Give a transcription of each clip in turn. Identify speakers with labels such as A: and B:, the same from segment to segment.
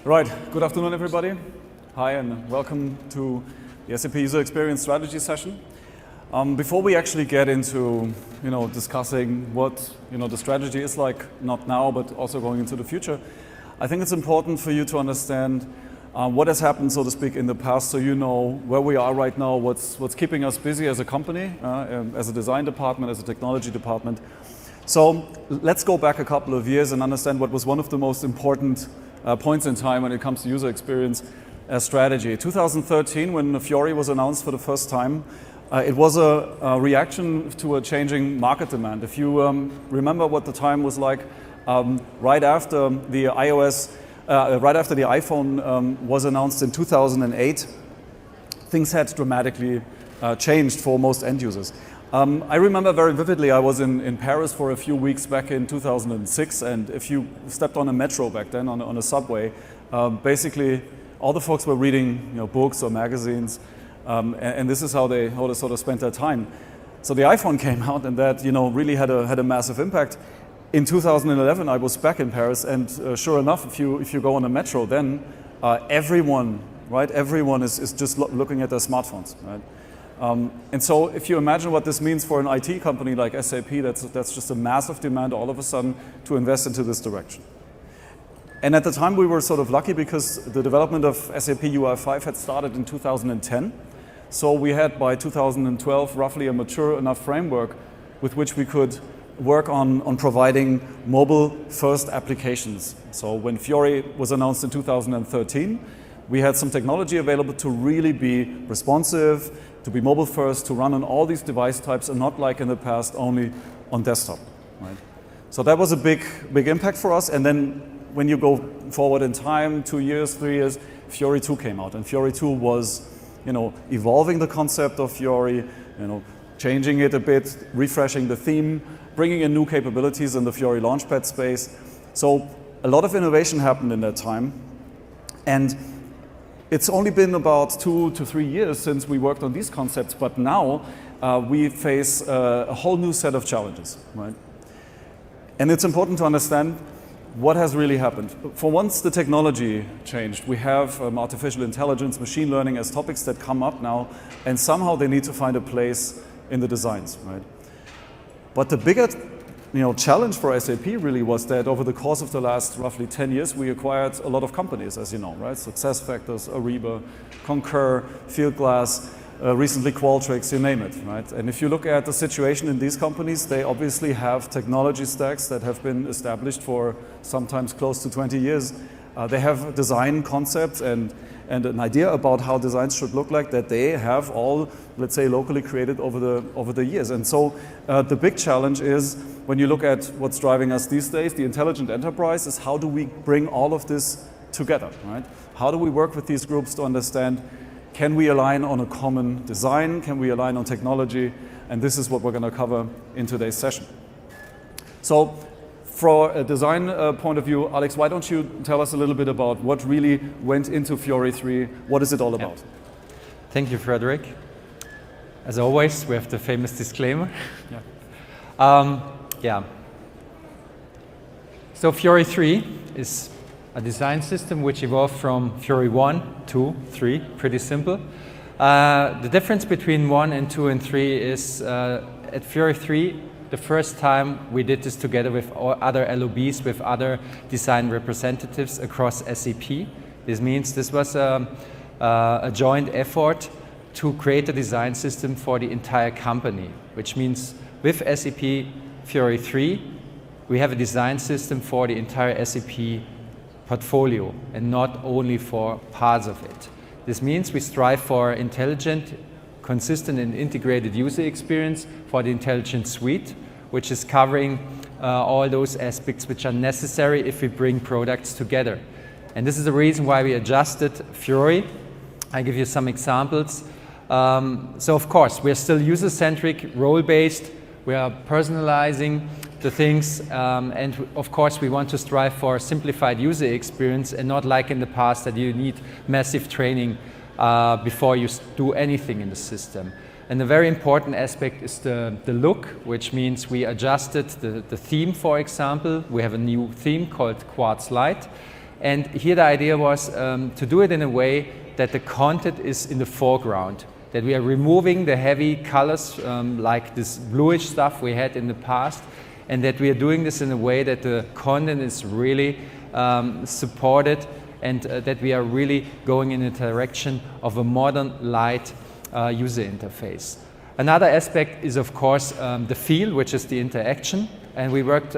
A: Right, good afternoon everybody. Hi and welcome to the SAP User Experience Strategy session. Before we actually get into discussing what the strategy is like, not now but also going into the future, I think it's important for you to understand what has happened, so to speak, in the past, so you know where we are right now, what's keeping us busy as a company, as a design department, as a technology department. So let's go back a couple of years and understand what was one of the most important points in time when it comes to user experience strategy. 2013, when Fiori was announced for the first time, it was a reaction to a changing market demand. If you remember what the time was like, right after the iPhone was announced in 2008, things had dramatically changed for most end users. I remember very vividly, I was in Paris for a few weeks back in 2006, and if you stepped on a metro back then, on a subway, basically all the folks were reading books or magazines, and this is how they sort of spent their time. So the iPhone came out, and that really had a massive impact. In 2011, I was back in Paris, and sure enough, if you go on a metro, then everyone is just looking at their smartphones, right? And so if you imagine what this means for an IT company like SAP, that's just a massive demand all of a sudden to invest into this direction. And at the time we were sort of lucky because the development of SAP UI5 had started in 2010. So we had by 2012 roughly a mature enough framework with which we could work on providing mobile first applications. So when Fiori was announced in 2013, we had some technology available to really be responsive, to be mobile first, to run on all these device types and not like in the past only on desktop, right? So that was a big impact for us. And then when you go forward in time, 2 years, 3 years, Fiori 2 came out, and Fiori 2 was evolving the concept of Fiori, changing it a bit, refreshing the theme, bringing in new capabilities in the Fiori Launchpad space. So a lot of innovation happened in that time. And it's only been about 2 to 3 years since we worked on these concepts, but now we face a whole new set of challenges, right? And it's important to understand what has really happened. For once, the technology changed. We have artificial intelligence, machine learning as topics that come up now, and somehow they need to find a place in the designs, right? But the bigger challenge for SAP really was that over the course of the last roughly 10 years, we acquired a lot of companies, as you know, right? SuccessFactors, Ariba, Concur, Fieldglass, recently Qualtrics, you name it, right? And if you look at the situation in these companies, they obviously have technology stacks that have been established for sometimes close to 20 years. They have design concepts and an idea about how designs should look like that they have all, let's say, locally created over the years. And so the big challenge is, when you look at what's driving us these days, the intelligent enterprise, is how do we bring all of this together, right? How do we work with these groups to understand, can we align on a common design? Can we align on technology? And this is what we're going to cover in today's session. So, from a design point of view, Alex, why don't you tell us a little bit about what really went into Fiori 3? What is it all about?
B: Thank you, Frederic. As always, we have the famous disclaimer. So Fiori 3 is a design system which evolved from Fiori 1, 2, 3, pretty simple. The difference between 1 and 2 and 3 is at Fiori 3, the first time we did this together with other LOBs, with other design representatives across SAP. This means this was a joint effort to create a design system for the entire company, which means with SAP Fiori 3, we have a design system for the entire SAP portfolio and not only for parts of it. This means we strive for intelligent, consistent and integrated user experience for the intelligent suite, which is covering all those aspects which are necessary if we bring products together. And this is the reason why we adjusted Fiori. I give you some examples. So of course, we're still user-centric, role-based. We are personalizing the things, and of course we want to strive for simplified user experience and not like in the past that you need massive training before you do anything in the system. And a very important aspect is the look, which means we adjusted the theme, for example. We have a new theme called Quartz Light. And here the idea was to do it in a way that the content is in the foreground, that we are removing the heavy colors like this bluish stuff we had in the past, and that we are doing this in a way that the content is really supported, and that we are really going in the direction of a modern, light user interface. Another aspect is, of course, the feel, which is the interaction. And we worked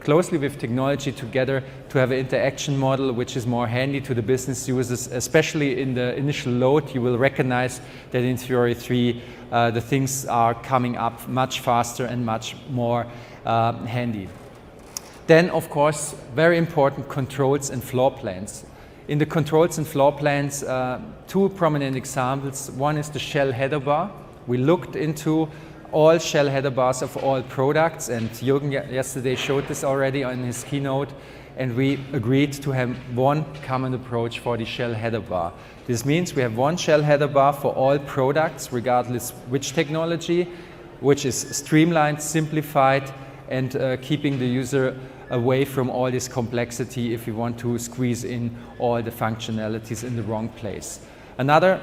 B: closely with technology together to have an interaction model which is more handy to the business users, especially in the initial load. You will recognize that in Fiori 3 the things are coming up much faster and much more handy. Then, of course, very important, controls and floor plans. In the controls and floor plans, two prominent examples. One is the shell header bar. We looked into all shell header bars of all products, and Jürgen yesterday showed this already on his keynote, and we agreed to have one common approach for the shell header bar. This means we have one shell header bar for all products, regardless which technology, which is streamlined, simplified, and keeping the user away from all this complexity if you want to squeeze in all the functionalities in the wrong place. Another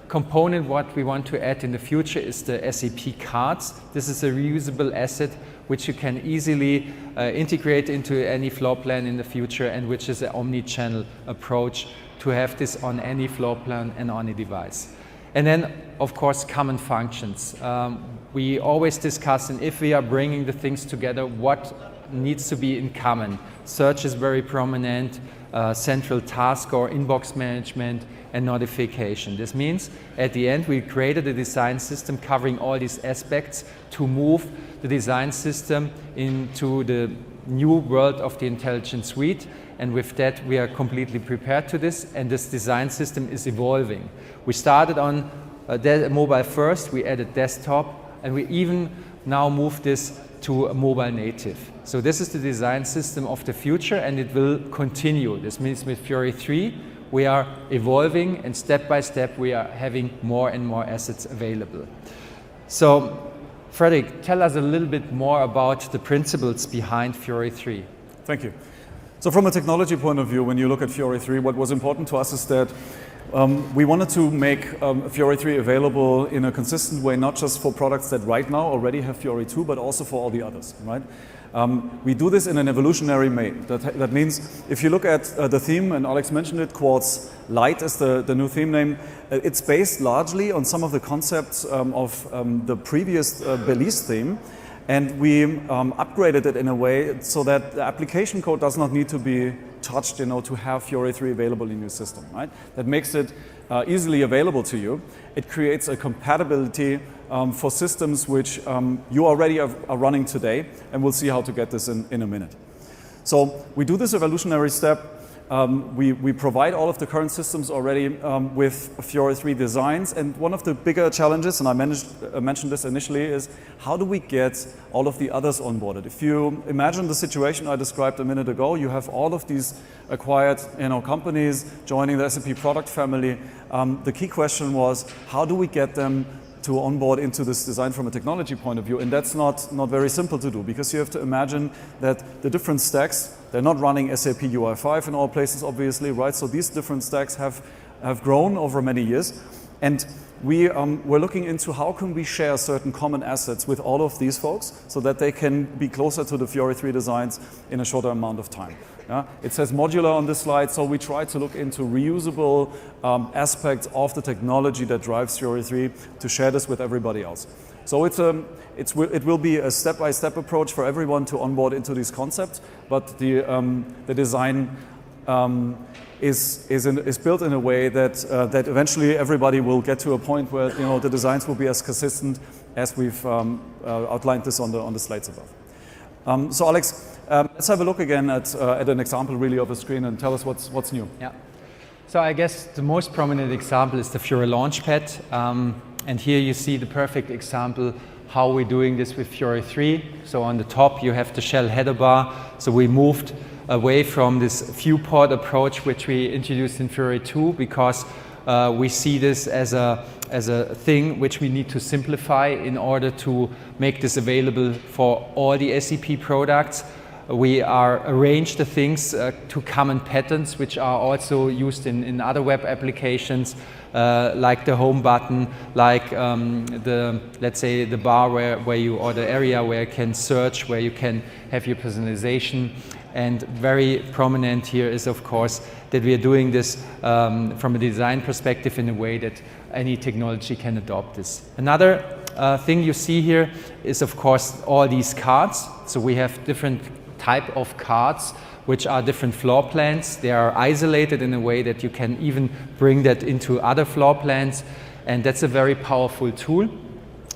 B: component what we want to add in the future is the SAP cards. This is a reusable asset which you can easily integrate into any floor plan in the future, and which is an omni-channel approach to have this on any floor plan and on a device. And then, of course, common functions. We always discuss, and if we are bringing the things together, what needs to be in common. Search is very prominent, central task or inbox management, and notification. This means at the end we created a design system covering all these aspects to move the design system into the new world of the intelligent suite, and with that we are completely prepared to this, and this design system is evolving. We started on mobile first, we added desktop, and we even now move this to a mobile native. So this is the design system of the future, and it will continue. This means with Fiori 3 we are evolving, and step by step we are having more and more assets available. So Frederic, tell us a little bit more about the principles behind Fiori 3.
A: Thank you. So from a technology point of view, when you look at Fiori 3, what was important to us is that we wanted to make Fiori 3 available in a consistent way, not just for products that right now already have Fiori 2, but also for all the others, right? We do this in an evolutionary way. That means if you look at the theme, and Alex mentioned it, Quartz Light is the new theme name. It's based largely on some of the concepts of the previous Belize theme, and we upgraded it in a way so that the application code does not need to be touched, to have Fiori 3 available in your system, right? That makes it easily available to you. It creates a compatibility for systems which you already are running today, and we'll see how to get this in a minute. So we do this evolutionary step. We provide all of the current systems already with Fiori 3 designs, and one of the bigger challenges, and I mentioned this initially, is how do we get all of the others onboarded? If you imagine the situation I described a minute ago, you have all of these acquired companies joining the SAP product family. The key question was, how do we get them to onboard into this design from a technology point of view? And that's not very simple to do, because you have to imagine that the different stacks, they're not running SAP UI5 in all places, obviously, right? So these different stacks have grown over many years. And we're looking into how can we share certain common assets with all of these folks so that they can be closer to the Fiori 3 designs in a shorter amount of time. Yeah? It says modular on this slide, so we try to look into reusable aspects of the technology that drives Fiori 3 to share this with everybody else. So it will be a step-by-step approach for everyone to onboard into these concepts, but the design is built in a way that eventually everybody will get to a point where the designs will be as consistent as we've outlined this on the slides above. So Alex, let's have a look again at an example really of a screen and tell us what's new.
B: Yeah. So I guess the most prominent example is the Fiori Launchpad. And here you see the perfect example how we're doing this with Fiori 3. So on the top you have the shell header bar. So we moved away from this viewport approach which we introduced in Fiori 2, because we see this as a thing which we need to simplify in order to make this available for all the SAP products. We arrange the things to common patterns, which are also used in other web applications, like the home button, like let's say the bar where you, or the area where you can search, where you can have your personalization. And very prominent here is, of course, that we are doing this from a design perspective in a way that any technology can adopt this. Another thing you see here is, of course, all these cards. So we have different type of cards which are different floor plans. They are isolated in a way that you can even bring that into other floor plans, and that's a very powerful tool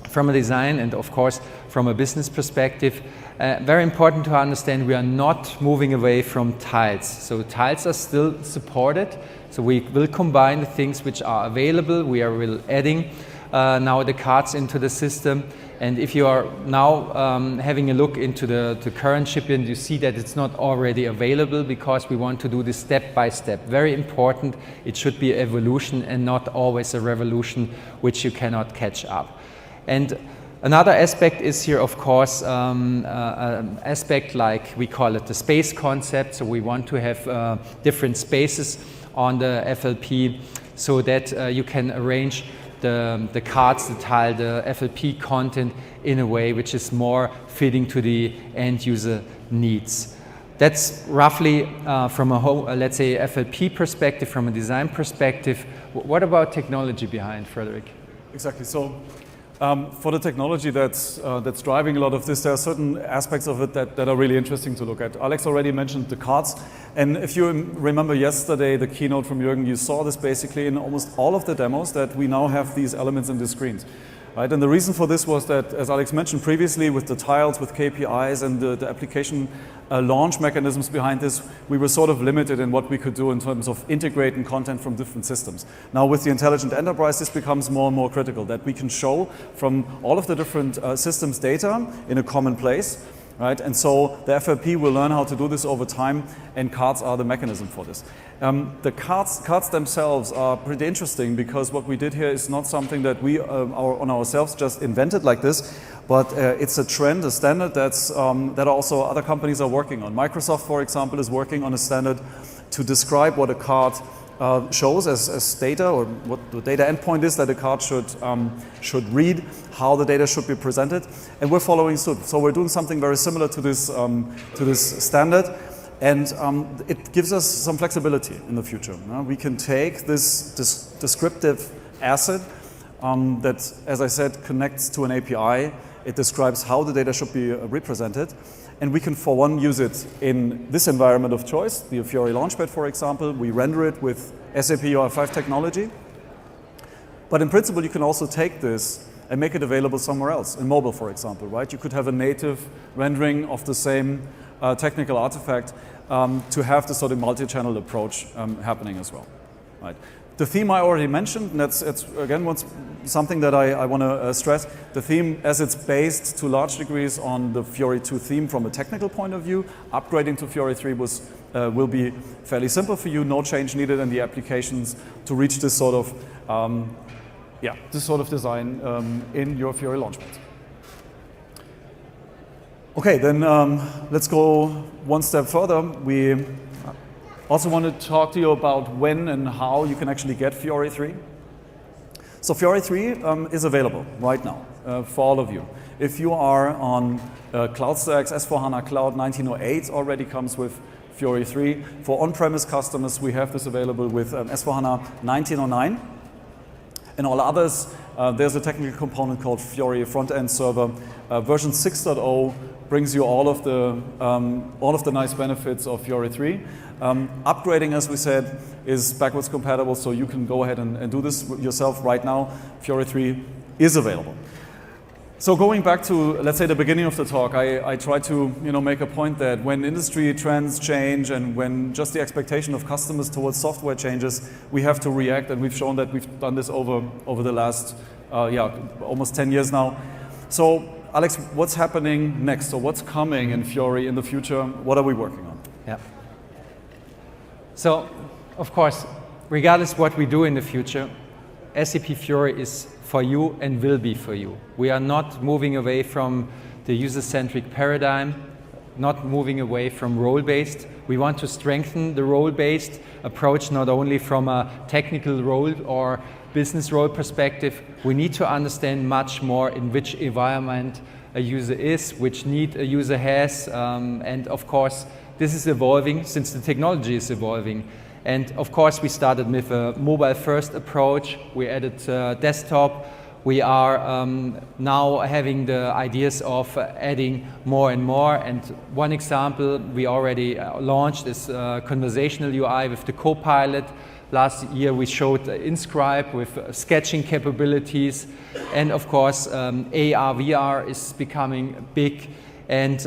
B: from a design and of course from a business perspective. Very important to understand, we are not moving away from tiles. So tiles are still supported, so we will combine the things which are available. We are adding now the cards into the system. And if you are now having a look into the current shipment, you see that it's not already available, because we want to do this step by step. Very important, it should be evolution and not always a revolution which you cannot catch up. And another aspect is here, of course, an aspect like we call it the space concept. So we want to have different spaces on the FLP so that you can arrange the cards, the tile, the FLP content in a way which is more fitting to the end user needs. That's roughly from a whole, let's say, FLP perspective, from a design perspective. What about technology behind, Frederic?
A: Exactly. So for the technology that's driving a lot of this, there are certain aspects of it that are really interesting to look at. Alex already mentioned the cards. And if you remember yesterday, the keynote from Jürgen, you saw this basically in almost all of the demos, that we now have these elements in the screens. Right? And the reason for this was that, as Alex mentioned previously, with the tiles, with KPIs and the application launch mechanisms behind this, we were sort of limited in what we could do in terms of integrating content from different systems. Now with the intelligent enterprise, this becomes more and more critical, that we can show from all of the different systems data in a common place. Right? And so the FLP will learn how to do this over time, and cards are the mechanism for this. The cards themselves are pretty interesting, because what we did here is not something that we on ourselves just invented like this, but it's a trend, a standard that also other companies are working on. Microsoft, for example, is working on a standard to describe what a card shows as data, or what the data endpoint is that a card should read, how the data should be presented, and we're following suit. So we're doing something very similar to this standard, and it gives us some flexibility in the future. We can take this descriptive asset that, as I said, connects to an API. It describes how the data should be represented. And we can, for one, use it in this environment of choice, the Fiori Launchpad, for example. We render it with SAP UI5 technology. But in principle, you can also take this and make it available somewhere else, in mobile, for example, right? You could have a native rendering of the same technical artifact to have this sort of multi-channel approach happening as well, right? The theme I already mentioned, and that's again something that I want to stress. The theme, as it's based to large degrees on the Fiori 2 theme from a technical point of view, upgrading to Fiori 3 will be fairly simple for you. No change needed in the applications to reach this sort of design in your Fiori Launchpad. Okay, then let's go one step further. We also want to talk to you about when and how you can actually get Fiori 3. So Fiori 3 is available right now for all of you. If you are on CloudStack's S4HANA Cloud 1908 already comes with Fiori 3. For on-premise customers, we have this available with S4HANA 1909. And all others, there's a technical component called Fiori Front-End Server. Version 6.0 brings you all of the nice benefits of Fiori 3. Upgrading, as we said, is backwards compatible, so you can go ahead and do this yourself right now. Fiori 3 is available. So going back to, let's say, the beginning of the talk, I try to make a point that when industry trends change and when just the expectation of customers towards software changes, we have to react, and we've shown that we've done this over the last almost 10 years now. So Alex, what's happening next? So what's coming in Fiori in the future? What are we working on?
B: Yeah. So, of course, regardless what we do in the future, SAP Fiori is for you and will be for you. We are not moving away from the user-centric paradigm. not moving away from role-based. We want to strengthen the role-based approach, not only from a technical role or business role perspective. We need to understand much more in which environment a user is, which need a user has, and of course this is evolving since the technology is evolving. And of course we started with a mobile first approach, we added desktop, we are now having the ideas of adding more and more, and one example we already launched is conversational UI with the Copilot. Last year we showed Inscribe with sketching capabilities, and of course AR, VR is becoming big, and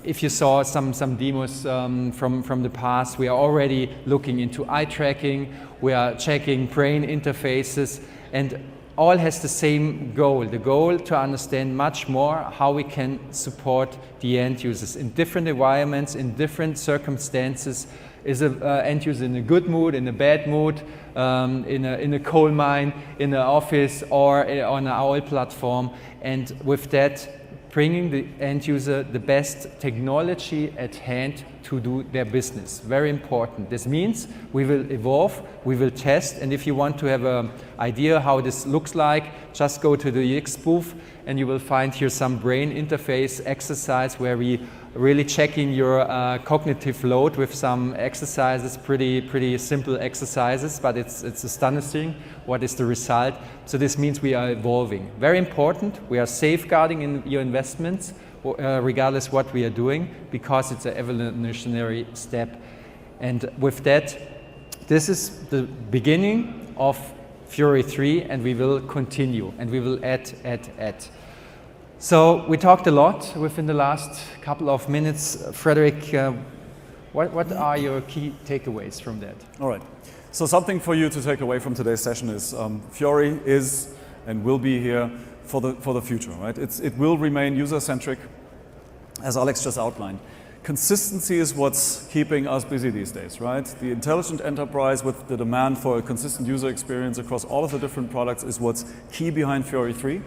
B: if you saw some demos from the past, we are already looking into eye tracking, we are checking brain interfaces, and all has the same goal, the goal to understand much more how we can support the end users in different environments, in different circumstances. Is an end user in a good mood, in a bad mood, in a coal mine, in an office, or on an oil platform, and with that bringing the end user the best technology at hand to do their business. Very important. This means we will evolve, we will test, and if you want to have an idea how this looks like, just go to the UX booth and you will find here some brain interface exercise where we really checking your cognitive load with some exercises, pretty simple exercises, but it's astonishing what is the result. So this means we are evolving. Very important, we are safeguarding in your investments, regardless what we are doing, because it's an evolutionary step. And with that, this is the beginning of Fiori 3, and we will continue, and we will add. So we talked a lot within the last couple of minutes. Frederic, what are your key takeaways from that?
A: All right. So something for you to take away from today's session is Fiori is and will be here for the future, right? It will remain user-centric, as Alex just outlined. Consistency is what's keeping us busy these days, right? The intelligent enterprise with the demand for a consistent user experience across all of the different products is what's key behind Fiori 3.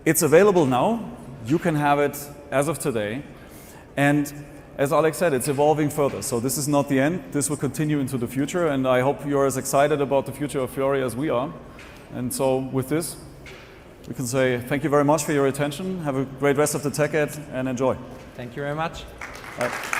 A: It's available now, you can have it as of today, and as Alex said, it's evolving further, so this is not the end, this will continue into the future, and I hope you're as excited about the future of Fiori as we are. And so with this, we can say thank you very much for your attention, have a great rest of the TechEd, and enjoy.
B: Thank you very much.
A: Bye.